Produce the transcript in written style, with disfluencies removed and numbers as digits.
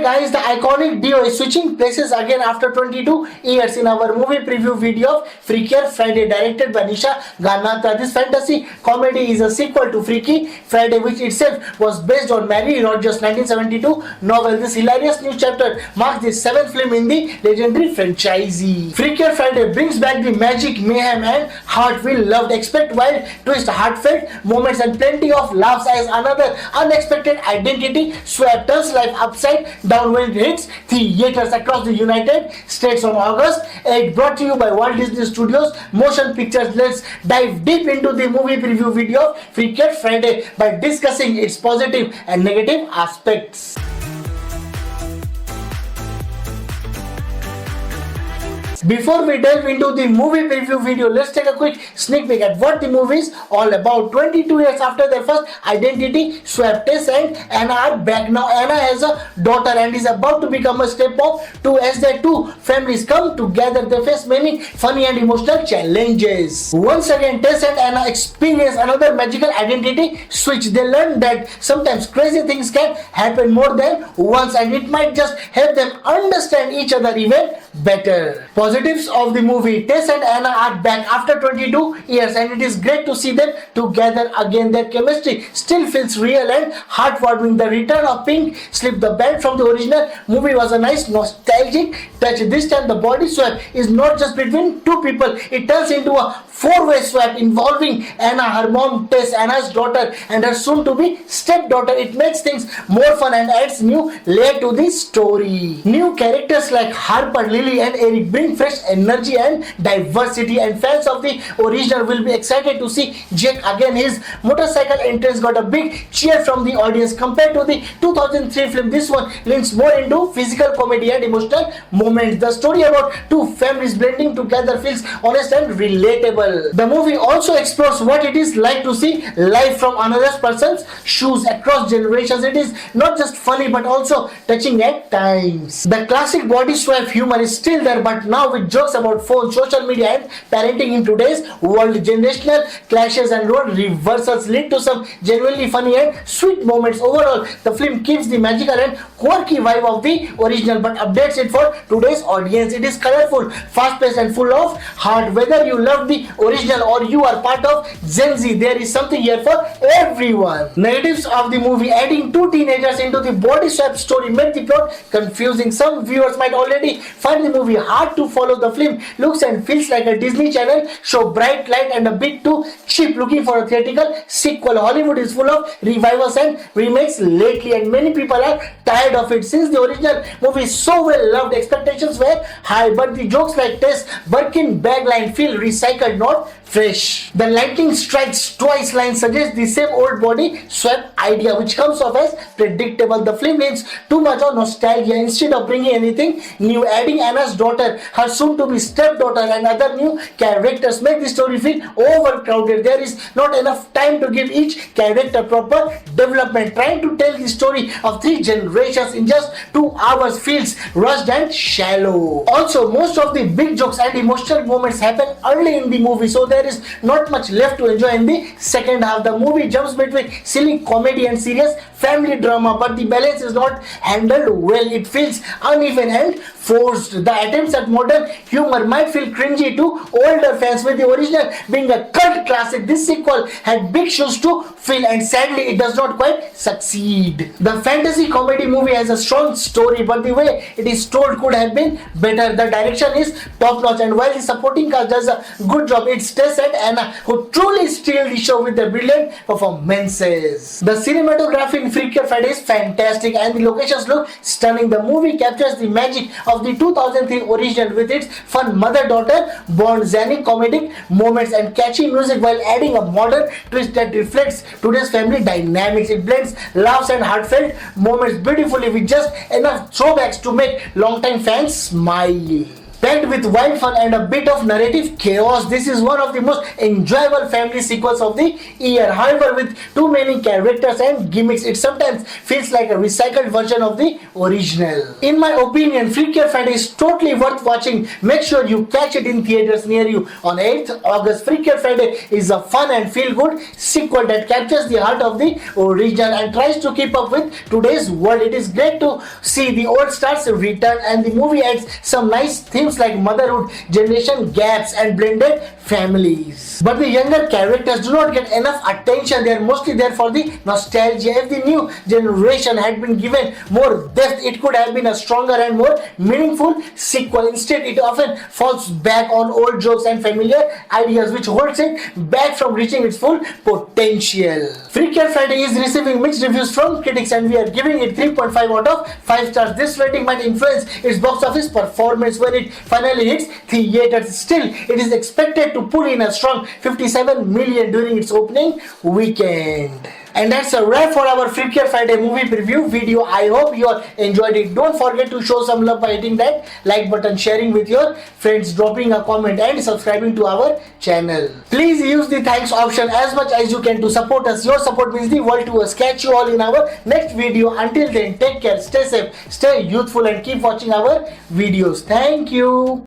Hey guys, the iconic duo is switching places again after 22 years in our movie preview video of Freakier Friday, directed by Nisha Ganatra. This fantasy comedy is a sequel to Freaky Friday, which itself was based on Mary Rogers' 1972 novel. This hilarious new chapter marks the seventh film in the legendary franchise. Freakier Friday brings back the magic, mayhem, and heart we loved. Expect wild twist, heartfelt moments, and plenty of laughs as another unexpected identity swap turns life upside down when it hits theaters across the United States on August 8. Brought to you by Walt Disney Studios Motion Pictures. Let's dive deep into the movie preview video of Freakier Friday by discussing its positive and negative aspects. Before we delve into the movie preview video, let's take a quick sneak peek at what the movie is all about. 22 years after their first identity swap, Tess and Anna are back. Now Anna has a daughter and is about to become a step-mom too. As their two families come together, they face many funny and emotional challenges. Once again, Tess and Anna experience another magical identity switch. They learn that sometimes crazy things can happen more than once, and it might just help them understand each other even better. Positives of the movie: Tess and Anna are back after 22 years and it is great to see them together again. Their chemistry still feels real and heartwarming. The return of Pink Slip, the band from the original movie, was a nice nostalgic touch. This time the body swap is not just between two people, it turns into a four-way swap involving Anna, her mom, Tess, Anna's daughter, and her soon-to-be stepdaughter. It makes things more fun and adds new layer to the story. New characters like Harper, Lily, and Eric bring fresh energy and diversity, and fans of the original will be excited to see Jake again. His motorcycle entrance got a big cheer from the audience. Compared to the 2003 film, this one leans more into physical comedy and emotional moments. The story about two families blending together feels honest and relatable. The movie also explores what it is like to see life from another person's shoes across generations. It is not just funny but also touching at times. The classic body swap humor is still there, but now with jokes about phones, social media, and parenting in today's world. Generational clashes and role reversals lead to some genuinely funny and sweet moments. Overall, the film keeps the magical and quirky vibe of the original but updates it for today's audience. It is colorful, fast-paced, and full of heart. Whether you love the original or you are part of Gen Z, there is something here for everyone. Negatives of the movie: adding two teenagers into the body swap story made the plot confusing. Some viewers might already find the movie hard to follow. The film looks and feels like a Disney Channel show, bright light and a bit too cheap, looking for a theatrical sequel. Hollywood is full of revivals and remakes lately, and many people are tired of it. Since the original movie is so well loved, expectations were high, but the jokes like Tess Birkin bag line feel recycled, not fresh. The lightning strikes twice line suggests the same old body swap idea, which comes off as predictable. The film leans too much on nostalgia instead of bringing anything new. Adding Anna's daughter, her soon-to-be stepdaughter, and other new characters make the story feel overcrowded. There is not enough time to give each character proper development. Trying to tell the story of three generations in just 2 hours feels rushed and shallow. Also, most of the big jokes and emotional moments happen early in the movie, so there is not much left to enjoy in the second half. The movie jumps between silly comedy and serious family drama, but the balance is not handled well. It feels uneven and forced. The attempts at modern humor might feel cringy to older fans, with the original being a cult classic. This sequel had big shoes to fill, and sadly it does not quite succeed. The fantasy comedy movie has a strong story, but the way it is told could have been better. The direction is top notch, and while the supporting cast does a good job, it's Tess and Anna who truly steal the show with their brilliant performances. The cinematography in Freakier Friday is fantastic and the locations look stunning. The movie captures the magic of the 2003 original with its fun mother-daughter bond, zany comedic moments, and catchy music, while adding a modern twist that reflects today's family dynamics. It blends laughs and heartfelt moments beautifully with just enough throwbacks to make longtime fans smile. packed with wild fun and a bit of narrative chaos. This is one of the most enjoyable family sequels of the year. However, with too many characters and gimmicks, it sometimes feels like a recycled version of the original. In my opinion, Freakier Friday is totally worth watching. Make sure you catch it in theaters near you on 8th August. Freakier Friday is a fun and feel-good sequel that captures the heart of the original and tries to keep up with today's world. It is great to see the old stars return, and the movie adds some nice themes like motherhood, generation gaps, and blended families. But the younger characters do not get enough attention. They are mostly there for the nostalgia. If the new generation had been given more depth, it could have been a stronger and more meaningful sequel. Instead, it often falls back on old jokes and familiar ideas, which holds it back from reaching its full potential. Freakier Friday is receiving mixed reviews from critics, and we are giving it 3.5 out of 5 stars. This rating might influence its box office performance when it finally hits theaters. Still, it is expected to pull in a strong 57 million during its opening weekend. And that's a wrap for our Freakier Friday movie preview video. I hope you all enjoyed it. Don't forget to show some love by hitting that like button, sharing with your friends, dropping a comment, and subscribing to our channel. Please use the thanks option as much as you can to support us. Your support means the world to us. Catch you all in our next video. Until then, take care, stay safe, stay youthful, and keep watching our videos. Thank you.